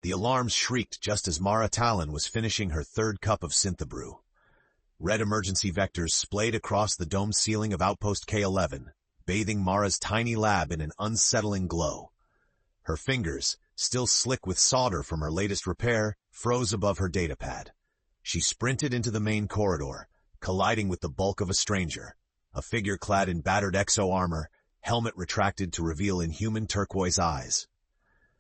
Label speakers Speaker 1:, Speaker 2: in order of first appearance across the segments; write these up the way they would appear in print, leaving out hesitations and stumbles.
Speaker 1: The alarms shrieked just as Mara Talon was finishing her third cup of synthebrew. Red emergency vectors splayed across the domed ceiling of Outpost K-11, bathing Mara's tiny lab in an unsettling glow. Her fingers, still slick with solder from her latest repair, froze above her datapad. She sprinted into the main corridor, colliding with the bulk of a stranger, a figure clad in battered exo-armor, helmet retracted to reveal inhuman turquoise eyes.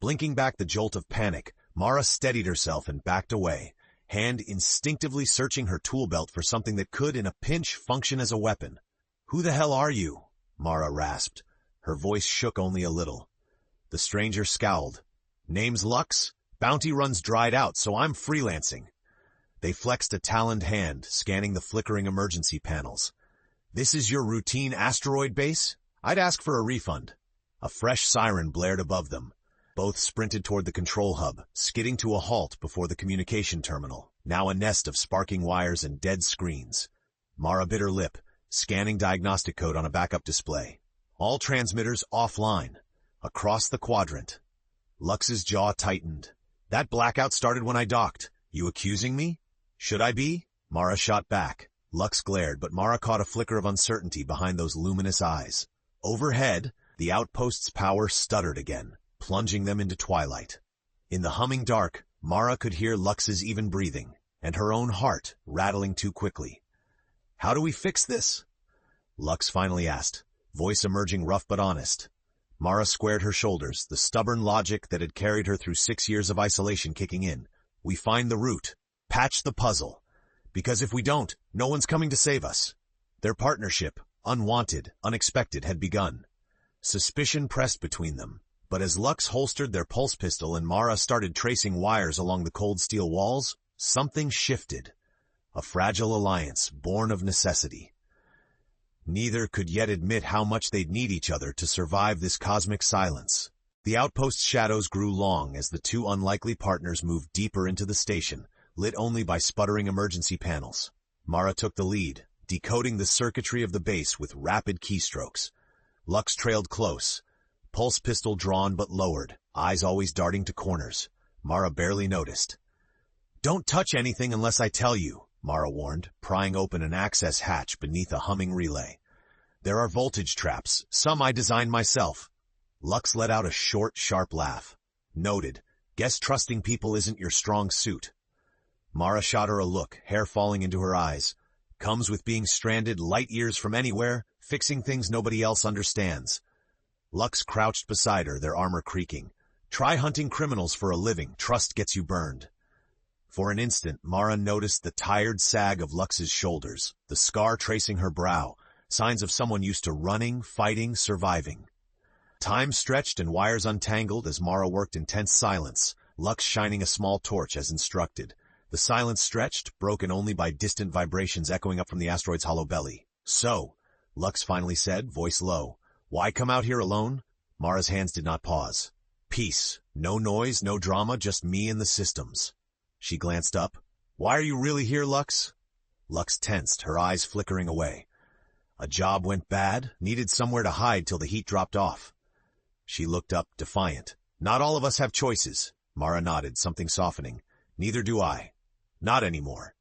Speaker 1: Blinking back the jolt of panic, Mara steadied herself and backed away, hand instinctively searching her tool belt for something that could, in a pinch, function as a weapon. "Who the hell are you?" Mara rasped. Her voice shook only a little. The stranger scowled. "Name's Lux. Bounty run's dried out, so I'm freelancing." They flexed a taloned hand, scanning the flickering emergency panels. "This is your routine asteroid base? I'd ask for a refund." A fresh siren blared above them. Both sprinted toward the control hub, skidding to a halt before the communication terminal, now a nest of sparking wires and dead screens. Mara bit her lip, scanning diagnostic code on a backup display. All transmitters offline. Across the quadrant. Lux's jaw tightened. "That blackout started when I docked. You accusing me?" "Should I be?" Mara shot back. Lux glared, but Mara caught a flicker of uncertainty behind those luminous eyes. Overhead, the outpost's power stuttered again, plunging them into twilight. In the humming dark, Mara could hear Lux's even breathing, and her own heart rattling too quickly. "How do we fix this?" Lux finally asked, voice emerging rough but honest. Mara squared her shoulders, the stubborn logic that had carried her through 6 years of isolation kicking in. "We find the root. Patch the puzzle. Because if we don't, no one's coming to save us." Their partnership, unwanted, unexpected, had begun. Suspicion pressed between them, but as Lux holstered their pulse pistol and Mara started tracing wires along the cold steel walls, something shifted. A fragile alliance, born of necessity. Neither could yet admit how much they'd need each other to survive this cosmic silence. The outpost's shadows grew long as the two unlikely partners moved deeper into the station, lit only by sputtering emergency panels. Mara took the lead, decoding the circuitry of the base with rapid keystrokes. Lux trailed close, pulse pistol drawn but lowered, eyes always darting to corners. Mara barely noticed. "Don't touch anything unless I tell you," Mara warned, prying open an access hatch beneath a humming relay. "There are voltage traps, some I designed myself." Lux let out a short, sharp laugh. "Noted. Guess trusting people isn't your strong suit." Mara shot her a look, hair falling into her eyes. "Comes with being stranded light years from anywhere, fixing things nobody else understands." Lux crouched beside her, their armor creaking. "Try hunting criminals for a living. Trust gets you burned." For an instant, Mara noticed the tired sag of Lux's shoulders, the scar tracing her brow, signs of someone used to running, fighting, surviving. Time stretched and wires untangled as Mara worked in tense silence, Lux shining a small torch as instructed. The silence stretched, broken only by distant vibrations echoing up from the asteroid's hollow belly. "So," Lux finally said, voice low, "why come out here alone?" Mara's hands did not pause. "Peace. No noise, no drama, just me and the systems." She glanced up. "Why are you really here, Lux?" Lux tensed, her eyes flickering away. "A job went bad, needed somewhere to hide till the heat dropped off." She looked up, defiant. "Not all of us have choices." Mara nodded, something softening. "Neither do I. Not anymore."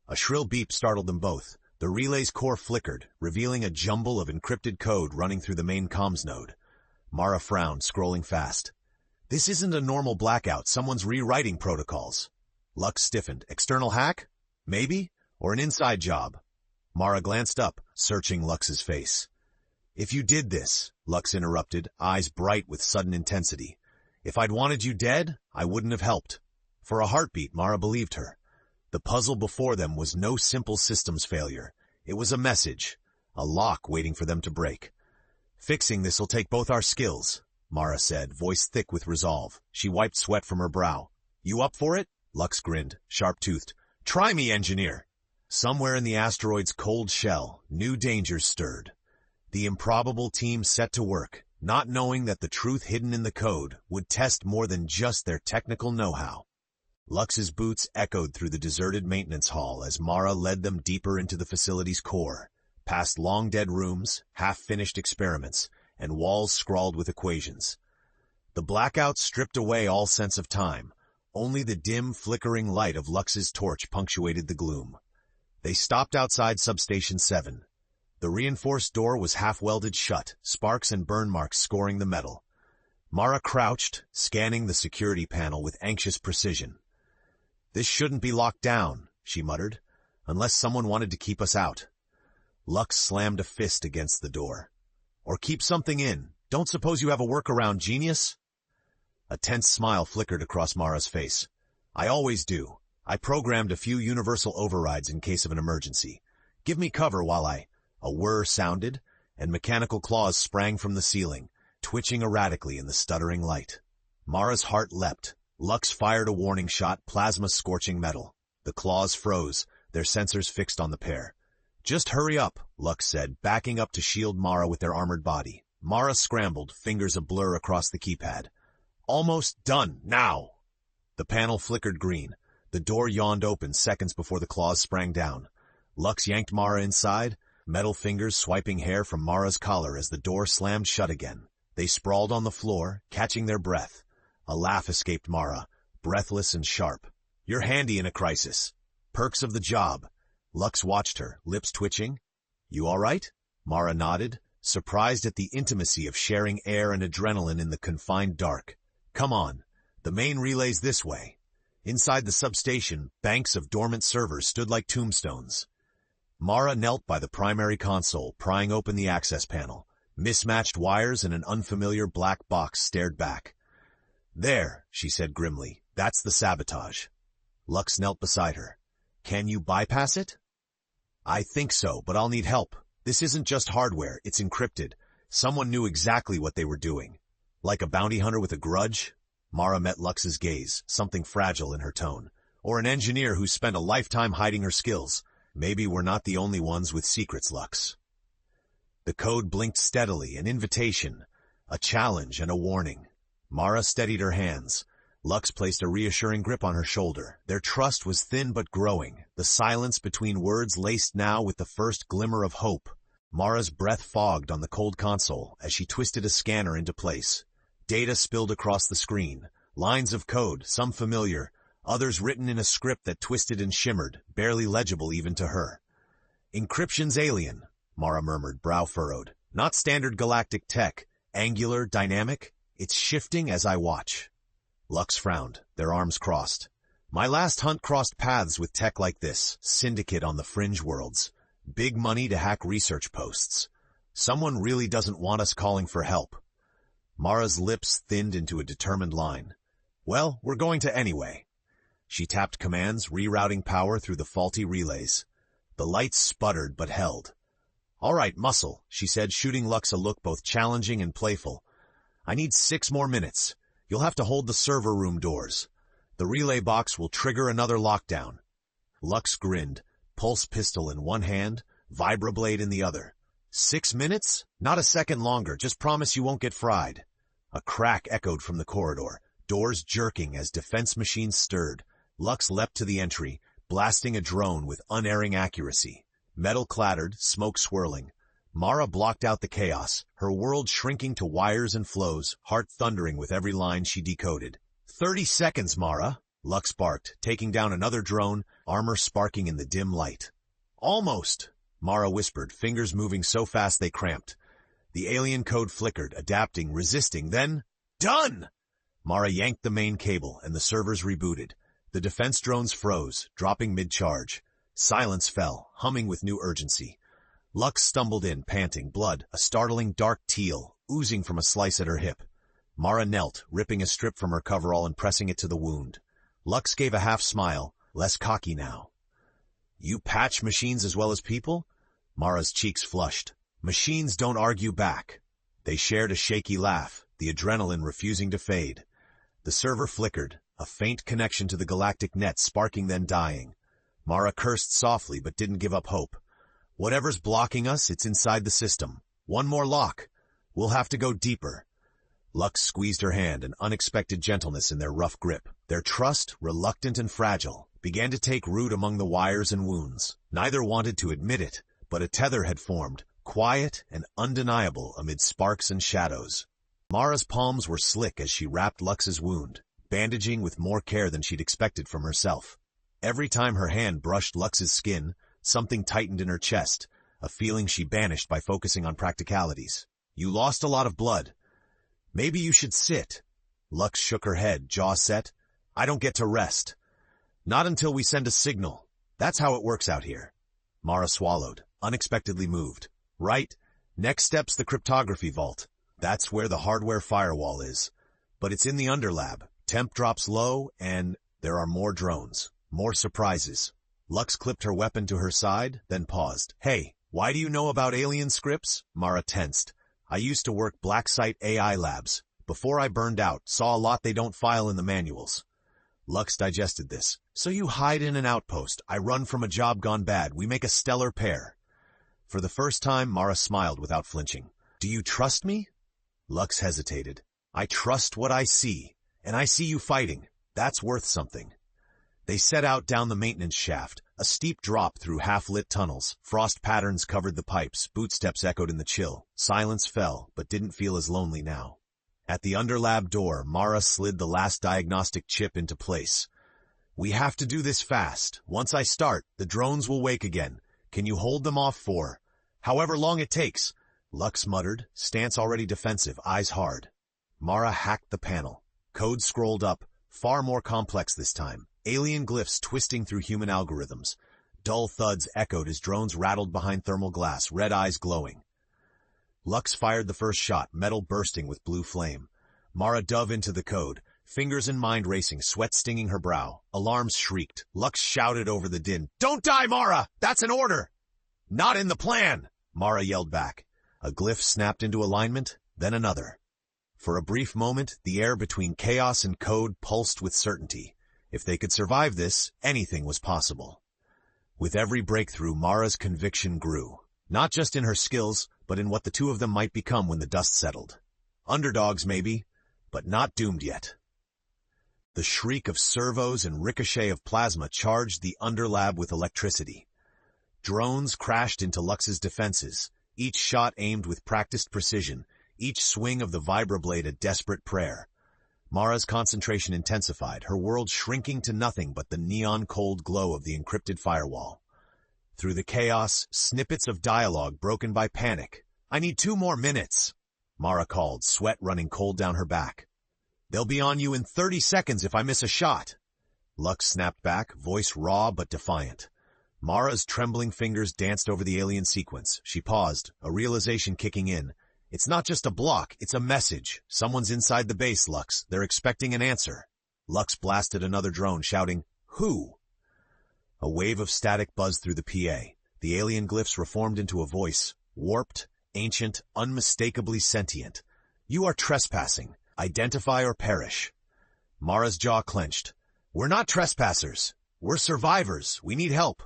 Speaker 1: A shrill beep startled them both. The relay's core flickered, revealing a jumble of encrypted code running through the main comms node. Mara frowned, scrolling fast. "This isn't a normal blackout. Someone's rewriting protocols." Lux stiffened. "External hack? Maybe? Or an inside job?" Mara glanced up, searching Lux's face. "If you did this," Lux interrupted, eyes bright with sudden intensity, "if I'd wanted you dead, I wouldn't have helped." For a heartbeat, Mara believed her. The puzzle before them was no simple systems failure. It was a message, a lock waiting for them to break. "Fixing this'll take both our skills," Mara said, voice thick with resolve. She wiped sweat from her brow. "You up for it?" Lux grinned, sharp-toothed. "Try me, engineer." Somewhere in the asteroid's cold shell, new dangers stirred. The improbable team set to work, not knowing that the truth hidden in the code would test more than just their technical know-how. Lux's boots echoed through the deserted maintenance hall as Mara led them deeper into the facility's core, past long-dead rooms, half-finished experiments, and walls scrawled with equations. The blackout stripped away all sense of time. Only the dim, flickering light of Lux's torch punctuated the gloom. They stopped outside Substation 7. The reinforced door was half-welded shut, sparks and burn marks scoring the metal. Mara crouched, scanning the security panel with anxious precision. "This shouldn't be locked down," she muttered, "unless someone wanted to keep us out." Lux slammed a fist against the door. "Or keep something in. Don't suppose you have a workaround, genius?" A tense smile flickered across Mara's face. "I always do. I programmed a few universal overrides in case of an emergency. Give me cover while I—" A whir sounded, and mechanical claws sprang from the ceiling, twitching erratically in the stuttering light. Mara's heart leapt. Lux fired a warning shot, plasma scorching metal. The claws froze, their sensors fixed on the pair. "Just hurry up," Lux said, backing up to shield Mara with their armored body. Mara scrambled, fingers a blur across the keypad. "Almost done, now!" The panel flickered green. The door yawned open seconds before the claws sprang down. Lux yanked Mara inside, metal fingers swiping hair from Mara's collar as the door slammed shut again. They sprawled on the floor, catching their breath. A laugh escaped Mara, breathless and sharp. "You're handy in a crisis. Perks of the job." Lux watched her, lips twitching. "You all right?" Mara nodded, surprised at the intimacy of sharing air and adrenaline in the confined dark. "Come on. The main relay's this way." Inside the substation, banks of dormant servers stood like tombstones. Mara knelt by the primary console, prying open the access panel. Mismatched wires and an unfamiliar black box stared back. "There," she said grimly, "that's the sabotage." Lux knelt beside her. "Can you bypass it?" "I think so, but I'll need help. This isn't just hardware, it's encrypted. Someone knew exactly what they were doing." "Like a bounty hunter with a grudge?" Mara met Lux's gaze, something fragile in her tone. "Or an engineer who spent a lifetime hiding her skills. Maybe we're not the only ones with secrets, Lux." The code blinked steadily, an invitation, a challenge and a warning. Mara steadied her hands. Lux placed a reassuring grip on her shoulder. Their trust was thin but growing, the silence between words laced now with the first glimmer of hope. Mara's breath fogged on the cold console as she twisted a scanner into place. Data spilled across the screen, lines of code, some familiar, others written in a script that twisted and shimmered, barely legible even to her. "Encryption's alien," Mara murmured, brow furrowed. "Not standard galactic tech. Angular, dynamic. It's shifting as I watch." Lux frowned, their arms crossed. "My last hunt crossed paths with tech like this, syndicate on the fringe worlds. Big money to hack research posts. Someone really doesn't want us calling for help." Mara's lips thinned into a determined line. "Well, we're going to anyway." She tapped commands, rerouting power through the faulty relays. The lights sputtered but held. "All right, muscle," she said, shooting Lux a look both challenging and playful. "I need 6 more minutes. You'll have to hold the server room doors. The relay box will trigger another lockdown." Lux grinned, pulse pistol in one hand, vibroblade in the other. 6 minutes? Not a second longer, just promise you won't get fried." A crack echoed from the corridor, doors jerking as defense machines stirred. Lux leapt to the entry, blasting a drone with unerring accuracy. Metal clattered, smoke swirling. Mara blocked out the chaos, her world shrinking to wires and flows, heart thundering with every line she decoded. 30 seconds, Mara," Lux barked, taking down another drone, armor sparking in the dim light. "Almost," Mara whispered, fingers moving so fast they cramped. The alien code flickered, adapting, resisting, then, "Done!" Mara yanked the main cable, and the servers rebooted. The defense drones froze, dropping mid-charge. Silence fell, humming with new urgency. Lux stumbled in, panting, blood, a startling dark teal, oozing from a slice at her hip. Mara knelt, ripping a strip from her coverall and pressing it to the wound. Lux gave a half-smile, less cocky now. "You patch machines as well as people?" Mara's cheeks flushed. "Machines don't argue back." They shared a shaky laugh, the adrenaline refusing to fade. The server flickered, a faint connection to the galactic net sparking then dying. Mara cursed softly but didn't give up hope. "Whatever's blocking us, it's inside the system. One more lock. We'll have to go deeper." Lux squeezed her hand, an unexpected gentleness in their rough grip. Their trust, reluctant and fragile, began to take root among the wires and wounds. Neither wanted to admit it, but a tether had formed, quiet and undeniable amid sparks and shadows. Mara's palms were slick as she wrapped Lux's wound, bandaging with more care than she'd expected from herself. Every time her hand brushed Lux's skin, something tightened in her chest, a feeling she banished by focusing on practicalities. You lost a lot of blood. Maybe you should sit. Lux shook her head, jaw set. I don't get to rest. Not until we send a signal. That's how it works out here. Mara swallowed, unexpectedly moved. Right. Next step's the cryptography vault. That's where the hardware firewall is. But it's in the underlab. Temp drops low, and there are more drones. More surprises. Lux clipped her weapon to her side, then paused. Hey, why do you know about alien scripts? Mara tensed. I used to work black site AI labs. Before I burned out, saw a lot they don't file in the manuals. Lux digested this. So you hide in an outpost. I run from a job gone bad. We make a stellar pair. For the first time, Mara smiled without flinching. Do you trust me? Lux hesitated. I trust what I see, and I see you fighting. That's worth something. They set out down the maintenance shaft, a steep drop through half-lit tunnels. Frost patterns covered the pipes, bootsteps echoed in the chill. Silence fell, but didn't feel as lonely now. At the underlab door, Mara slid the last diagnostic chip into place. We have to do this fast. Once I start, the drones will wake again. Can you hold them off for however long it takes? Lux muttered, stance already defensive, eyes hard. Mara hacked the panel. Code scrolled up, far more complex this time. Alien glyphs twisting through human algorithms. Dull thuds echoed as drones rattled behind thermal glass, red eyes glowing. Lux fired the first shot, metal bursting with blue flame. Mara dove into the code, fingers and mind racing, sweat stinging her brow. Alarms shrieked. Lux shouted over the din. Don't die, Mara! That's an order! Not in the plan! Mara yelled back. A glyph snapped into alignment, then another. For a brief moment, the air between chaos and code pulsed with certainty. If they could survive this, anything was possible. With every breakthrough, Mara's conviction grew. Not just in her skills, but in what the two of them might become when the dust settled. Underdogs, maybe, but not doomed yet. The shriek of servos and ricochet of plasma charged the underlab with electricity. Drones crashed into Lux's defenses, each shot aimed with practiced precision, each swing of the vibroblade a desperate prayer. Mara's concentration intensified, her world shrinking to nothing but the neon-cold glow of the encrypted firewall. Through the chaos, snippets of dialogue broken by panic. I need 2 more minutes, Mara called, sweat running cold down her back. They'll be on you in 30 seconds if I miss a shot. Lux snapped back, voice raw but defiant. Mara's trembling fingers danced over the alien sequence. She paused, a realization kicking in. It's not just a block, it's a message. Someone's inside the base, Lux. They're expecting an answer. Lux blasted another drone, shouting, Who? A wave of static buzzed through the PA. The alien glyphs reformed into a voice, warped, ancient, unmistakably sentient. You are trespassing. Identify or perish. Mara's jaw clenched. We're not trespassers. We're survivors. We need help.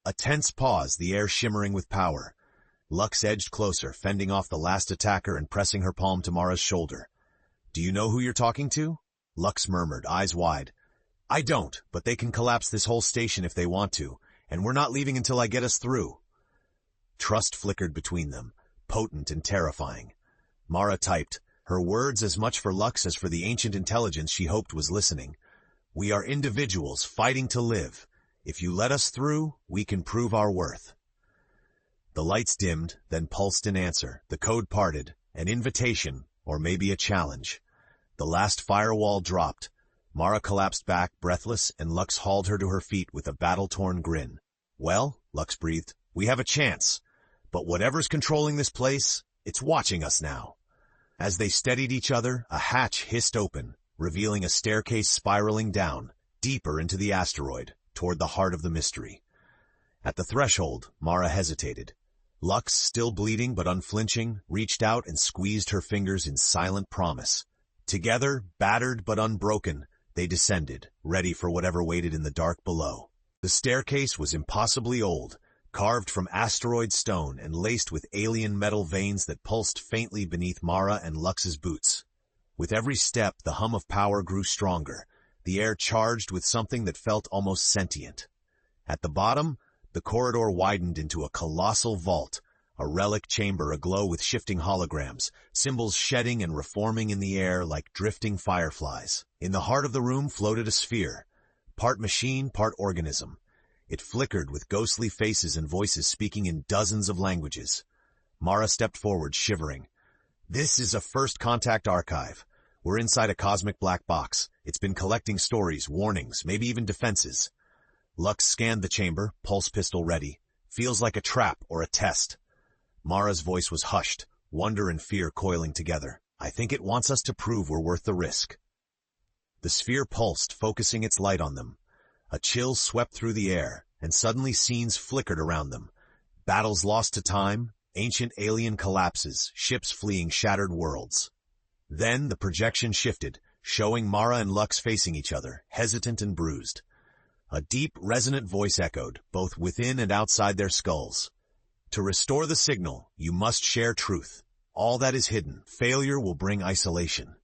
Speaker 1: A tense pause, the air shimmering with power. Lux edged closer, fending off the last attacker and pressing her palm to Mara's shoulder. Do you know who you're talking to? Lux murmured, eyes wide. I don't, but they can collapse this whole station if they want to, and we're not leaving until I get us through. Trust flickered between them, potent and terrifying. Mara typed, her words as much for Lux as for the ancient intelligence she hoped was listening. We are individuals fighting to live. If you let us through, we can prove our worth. The lights dimmed, then pulsed in answer. The code parted, an invitation, or maybe a challenge. The last firewall dropped. Mara collapsed back, breathless, and Lux hauled her to her feet with a battle-torn grin. Well, Lux breathed, we have a chance. But whatever's controlling this place, it's watching us now. As they steadied each other, a hatch hissed open, revealing a staircase spiraling down, deeper into the asteroid, toward the heart of the mystery. At the threshold, Mara hesitated. Lux, still bleeding but unflinching, reached out and squeezed her fingers in silent promise. Together, battered but unbroken, they descended, ready for whatever waited in the dark below. The staircase was impossibly old, carved from asteroid stone and laced with alien metal veins that pulsed faintly beneath Mara and Lux's boots. With every step, the hum of power grew stronger, the air charged with something that felt almost sentient. At the bottom, the corridor widened into a colossal vault, a relic chamber aglow with shifting holograms, symbols shedding and reforming in the air like drifting fireflies. In the heart of the room floated a sphere, part machine, part organism. It flickered with ghostly faces and voices speaking in dozens of languages. Mara stepped forward, shivering. This is a first contact archive. We're inside a cosmic black box. It's been collecting stories, warnings, maybe even defenses. Lux scanned the chamber, pulse pistol ready. Feels like a trap or a test. Mara's voice was hushed, wonder and fear coiling together. I think it wants us to prove we're worth the risk. The sphere pulsed, focusing its light on them. A chill swept through the air, and suddenly scenes flickered around them. Battles lost to time, ancient alien collapses, ships fleeing shattered worlds. Then the projection shifted, showing Mara and Lux facing each other, hesitant and bruised. A deep, resonant voice echoed, both within and outside their skulls. To restore the signal, you must share truth. All that is hidden, failure will bring isolation.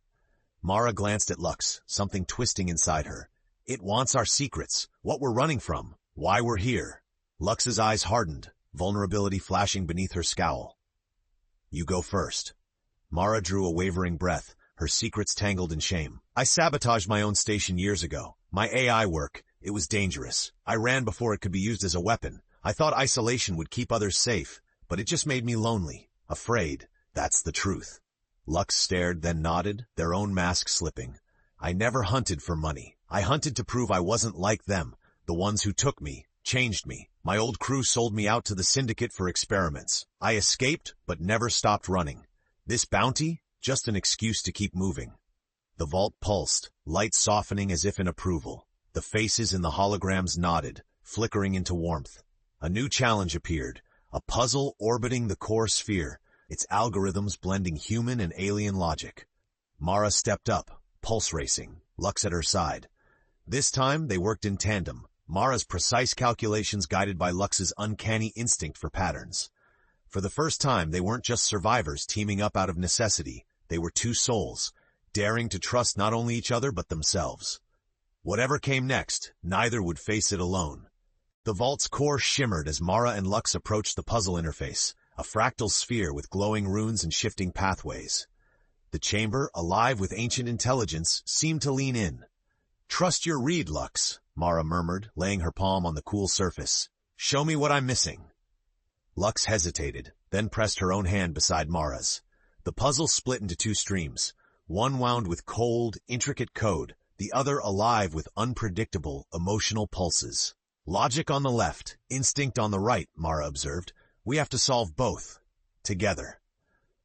Speaker 1: Mara glanced at Lux, something twisting inside her. It wants our secrets, what we're running from, why we're here. Lux's eyes hardened, vulnerability flashing beneath her scowl. You go first. Mara drew a wavering breath, her secrets tangled in shame. I sabotaged my own station years ago. My AI work, it was dangerous. I ran before it could be used as a weapon. I thought isolation would keep others safe, but it just made me lonely, afraid. That's the truth. Lux stared, then nodded, their own mask slipping. I never hunted for money. I hunted to prove I wasn't like them, the ones who took me, changed me. My old crew sold me out to the syndicate for experiments. I escaped, but never stopped running. This bounty? Just an excuse to keep moving. The vault pulsed, light softening as if in approval. The faces in the holograms nodded, flickering into warmth. A new challenge appeared, a puzzle orbiting the core sphere, its algorithms blending human and alien logic. Mara stepped up, pulse racing, Lux at her side. This time they worked in tandem, Mara's precise calculations guided by Lux's uncanny instinct for patterns. For the first time, they weren't just survivors teaming up out of necessity. They were two souls, daring to trust not only each other but themselves. Whatever came next, neither would face it alone. The vault's core shimmered as Mara and Lux approached the puzzle interface, a fractal sphere with glowing runes and shifting pathways. The chamber, alive with ancient intelligence, seemed to lean in. Trust your read, Lux, Mara murmured, laying her palm on the cool surface. Show me what I'm missing. Lux hesitated, then pressed her own hand beside Mara's. The puzzle split into two streams, one wound with cold, intricate code, the other alive with unpredictable, emotional pulses. Logic on the left, instinct on the right, Mara observed. We have to solve both. Together.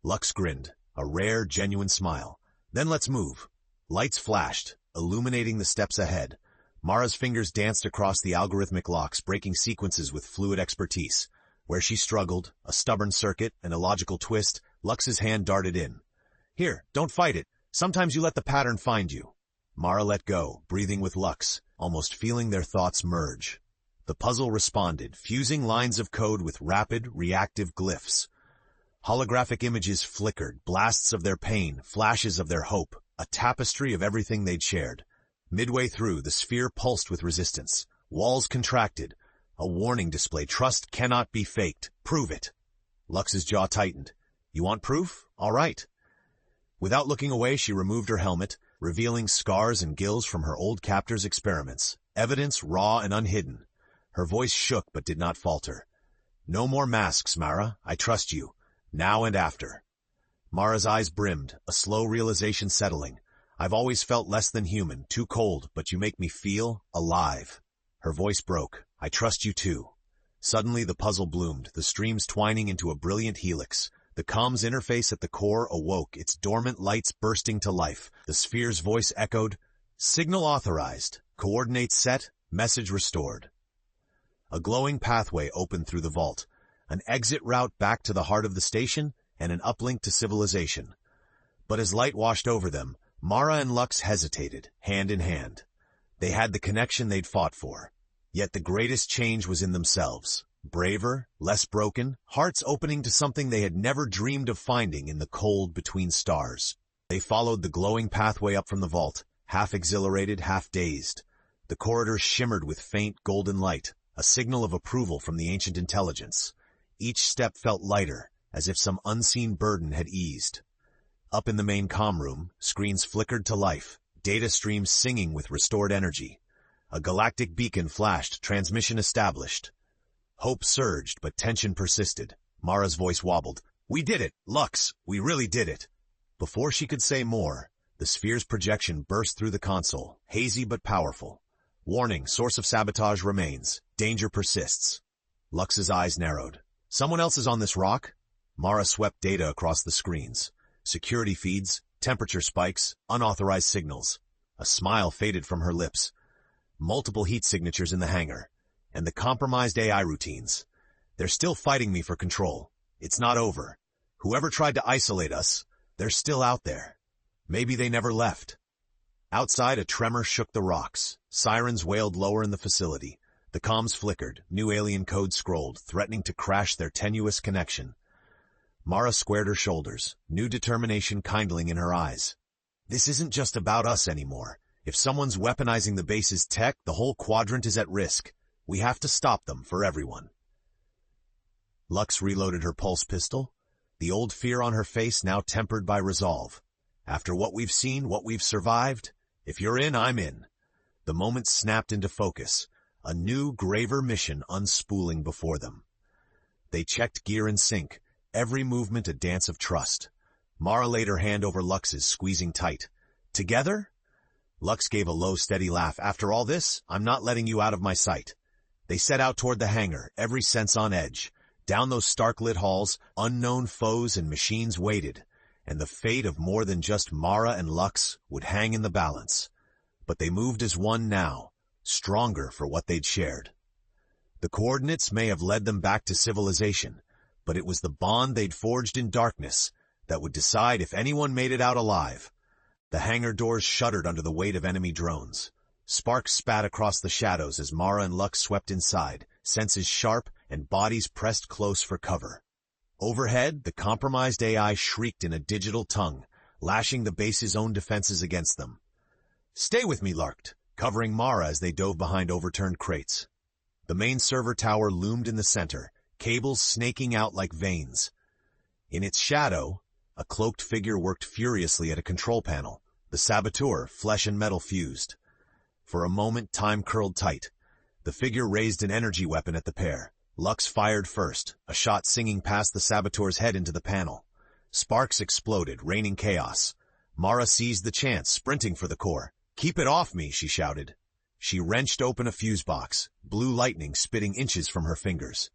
Speaker 1: Lux grinned, a rare, genuine smile. Then let's move. Lights flashed, illuminating the steps ahead. Mara's fingers danced across the algorithmic locks, breaking sequences with fluid expertise. Where she struggled, a stubborn circuit, an illogical twist, Lux's hand darted in. Here, don't fight it. Sometimes you let the pattern find you. Mara let go, breathing with Lux, almost feeling their thoughts merge. The puzzle responded, fusing lines of code with rapid, reactive glyphs. Holographic images flickered, blasts of their pain, flashes of their hope, a tapestry of everything they'd shared. Midway through, the sphere pulsed with resistance. Walls contracted. A warning display. Trust cannot be faked. Prove it. Lux's jaw tightened. You want proof? All right. Without looking away, she removed her helmet, revealing scars and gills from her old captor's experiments. Evidence raw and unhidden. Her voice shook but did not falter. No more masks, Mara. I trust you. Now and after. Mara's eyes brimmed, a slow realization settling. I've always felt less than human, too cold, but you make me feel alive. Her voice broke. I trust you too. Suddenly the puzzle bloomed, the streams twining into a brilliant helix. The comms interface at the core awoke, its dormant lights bursting to life. The sphere's voice echoed, Signal authorized. Coordinates set. Message restored. A glowing pathway opened through the vault, an exit route back to the heart of the station, and an uplink to civilization. But as light washed over them, Mara and Lux hesitated, hand in hand. They had the connection they'd fought for. Yet the greatest change was in themselves. Braver, less broken, hearts opening to something they had never dreamed of finding in the cold between stars. They followed the glowing pathway up from the vault, half exhilarated, half dazed. The corridor shimmered with faint golden light, a signal of approval from the ancient intelligence. Each step felt lighter, as if some unseen burden had eased. Up in the main comm room, screens flickered to life, data streams singing with restored energy. A galactic beacon flashed, transmission established. Hope surged, but tension persisted. Mara's voice wobbled. "We did it, Lux! We really did it!" Before she could say more, the sphere's projection burst through the console, hazy but powerful. "Warning, source of sabotage remains. Danger persists." Lux's eyes narrowed. "Someone else is on this rock?" Mara swept data across the screens. Security feeds, temperature spikes, unauthorized signals. A smile faded from her lips. Multiple heat signatures in the hangar. And the compromised AI routines. "They're still fighting me for control. It's not over. Whoever tried to isolate us, they're still out there. Maybe they never left." Outside, a tremor shook the rocks. Sirens wailed lower in the facility. The comms flickered, new alien code scrolled, threatening to crash their tenuous connection. Mara squared her shoulders, new determination kindling in her eyes. "This isn't just about us anymore. If someone's weaponizing the base's tech, the whole quadrant is at risk. We have to stop them for everyone." Lux reloaded her pulse pistol, the old fear on her face now tempered by resolve. "After what we've seen, what we've survived, if you're in, I'm in." The moment snapped into focus, a new, graver mission unspooling before them. They checked gear and sync, every movement a dance of trust. Mara laid her hand over Lux's, squeezing tight. "Together?" Lux gave a low, steady laugh. "After all this, I'm not letting you out of my sight." They set out toward the hangar, every sense on edge. Down those stark-lit halls, unknown foes and machines waited, and the fate of more than just Mara and Lux would hang in the balance. But they moved as one now, stronger for what they'd shared. The coordinates may have led them back to civilization, but it was the bond they'd forged in darkness that would decide if anyone made it out alive. The hangar doors shuddered under the weight of enemy drones. Sparks spat across the shadows as Mara and Lux swept inside, senses sharp and bodies pressed close for cover. Overhead, the compromised AI shrieked in a digital tongue, lashing the base's own defenses against them. "Stay with me," Larked, covering Mara as they dove behind overturned crates. The main server tower loomed in the center, cables snaking out like veins. In its shadow, a cloaked figure worked furiously at a control panel, the saboteur, flesh and metal fused. For a moment, time curled tight. The figure raised an energy weapon at the pair. Lux fired first, a shot singing past the saboteur's head into the panel. Sparks exploded, raining chaos. Mara seized the chance, sprinting for the core. "Keep it off me," she shouted. She wrenched open a fuse box, blue lightning spitting inches from her fingers.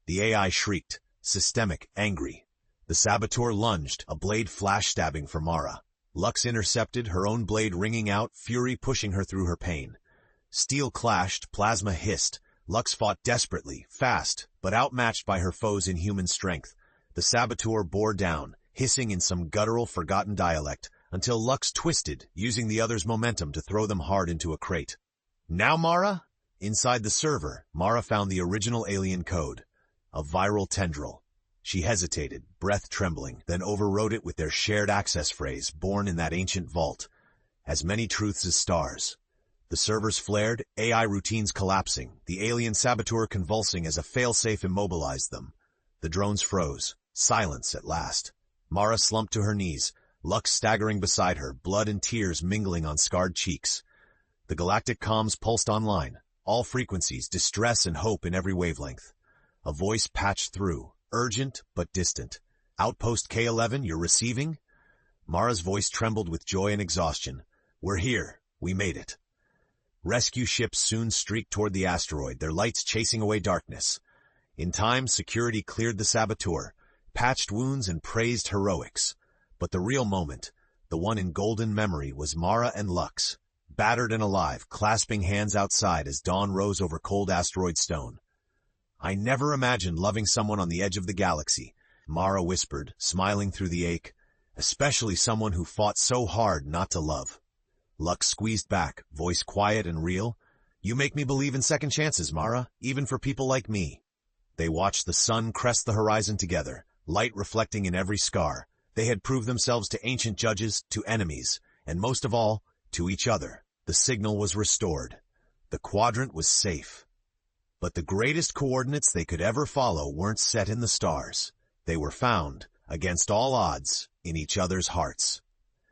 Speaker 1: The AI shrieked, systemic, angry. The saboteur lunged, a blade flash-stabbing for Mara. Lux intercepted, her own blade ringing out, fury pushing her through her pain. Steel clashed, plasma hissed. Lux fought desperately, fast, but outmatched by her foe's inhuman strength. The saboteur bore down, hissing in some guttural, forgotten dialect, until Lux twisted, using the other's momentum to throw them hard into a crate. "Now, Mara?" Inside the server, Mara found the original alien code. A viral tendril. She hesitated, breath trembling, then overrode it with their shared access phrase, born in that ancient vault. "As many truths as stars." The servers flared, AI routines collapsing, the alien saboteur convulsing as a failsafe immobilized them. The drones froze. Silence at last. Mara slumped to her knees, Lux staggering beside her, blood and tears mingling on scarred cheeks. The galactic comms pulsed online, all frequencies, distress and hope in every wavelength. A voice patched through, urgent but distant. "Outpost K-11, you're receiving?" Mara's voice trembled with joy and exhaustion. "We're here. We made it." Rescue ships soon streaked toward the asteroid, their lights chasing away darkness. In time, security cleared the saboteur, patched wounds and praised heroics. But the real moment, the one in golden memory, was Mara and Lux, battered and alive, clasping hands outside as dawn rose over cold asteroid stone. "I never imagined loving someone on the edge of the galaxy," Mara whispered, smiling through the ache, "especially someone who fought so hard not to love." Lux squeezed back, voice quiet and real. "You make me believe in second chances, Mara, even for people like me." They watched the sun crest the horizon together, light reflecting in every scar. They had proved themselves to ancient judges, to enemies, and most of all, to each other. The signal was restored. The quadrant was safe. But the greatest coordinates they could ever follow weren't set in the stars. They were found, against all odds, in each other's hearts.